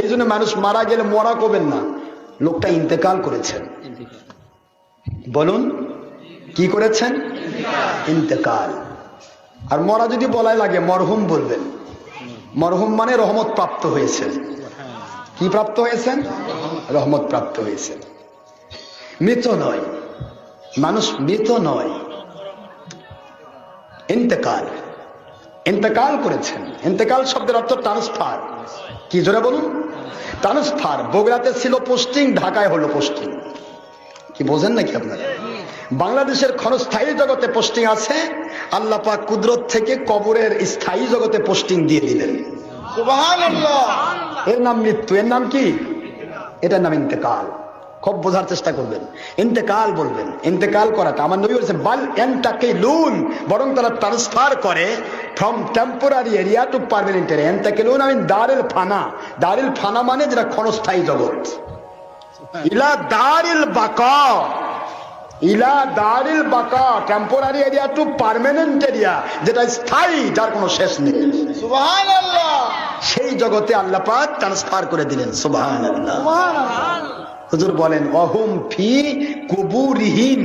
এই জন্য মানুষ মারা গেলে মরা করবেন না, লোকটা ইন্তেকাল করেছেন। বলুন কি করেছেন? ইন্তেকাল। আর মরা যদি বলাই লাগে মরহুম বলবেন। মরহুম মানে রহমত প্রাপ্ত হয়েছেন। কি প্রাপ্ত হয়েছেন? রহমত প্রাপ্ত হয়েছেন। মৃত নয়, মানুষ মৃত নয়, ইন্তেকাল। ইন্তেকাল করেছেন। ইন্তেকাল শব্দের অর্থ ট্রান্সফার। কি জোরে বলুন? ট্রান্সফার। বগুড়াতে ছিল পোস্টিং, ঢাকায় হলো পোস্টিং। কি বোঝেন নাকি আপনারা? বাংলাদেশের ক্ষণস্থায়ী জগতে পোস্টিং আছে, আল্লাহ পাক কুদরত থেকে কবরের স্থায়ী জগতে পোস্টিং দিয়ে দিলেন। সুবহানাল্লাহ। এর নাম মৃত্যু। এর নাম কি? এটার নাম ইন্তেকাল। খুব বোঝার চেষ্টা করবেন। ইন্তেকাল বলবেন। ইন্তেকাল করাটা আমার নবী বলেছেন বাল ইয়ান্তাকিলুন, বরং তারা ট্রান্সফার করে from temporary area to permanent area. ইয়ান্তাকিলুন আই মিন দারিল ফানা। দারিল ফানা মানে যেটা ক্ষণস্থায়ী জগৎ, ইলা দারিল বাকা। ইলা দারিল বাকা, temporary area to permanent area, যেটা স্থায়ী, যার কোনো শেষ নেই। সুবহানাল্লাহ। সেই জগতে আল্লাহ পাক ট্রান্সফার করে দিলেন। সুবহানাল্লাহ। হুজুর বলেন অহুম ফি কুবুরিহিম,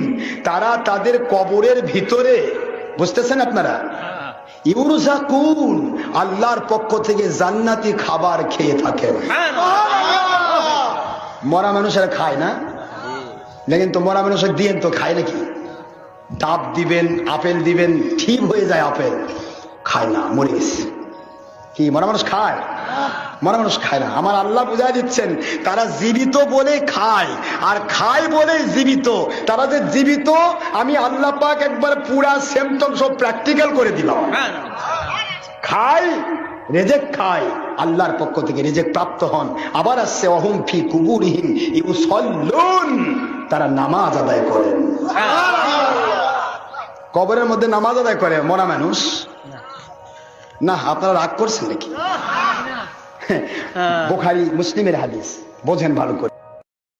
তারা তাদের কবরের ভিতরে, বুঝতেছেন আপনারা, ইউরজাকুন, আল্লাহর পক্ষ থেকে জান্নাতি খাবার খেয়ে থাকেন। মরা মানুষেরা খায় না, দেখেন তো মরা মানুষের দিয়েন তো খায় নাকি? ডাব দিবেন, আপেল দিবেন, ঠিক হয়ে যায় আপেল, খায় না। মরিচ কি মরা মানুষ খায়? মরা মানুষ খায় না। আমার আল্লাহ বুঝাই দিচ্ছেন তারা জীবিত বলে খায়, আর খায় বলে জীবিত। তারা যে জীবিত, আমি আল্লাহ পাক একবার পুরা সিম্পটম সব প্র্যাকটিক্যাল করে দিলাম। খায়, রেজেক খায়, আল্লাহর পক্ষ থেকে রেজেক প্রাপ্ত হন। আবার আসছে অহুম ফি কুবুরিহিম ইউসাল্লুন, তারা নামাজ আদায় করেন। কবরের মধ্যে নামাজ আদায় করে মরা মানুষ না। আপনারা রাগ করছেন নাকি? বুখারী মুসলিমের হাদিস, বোঝেন ভালো করে।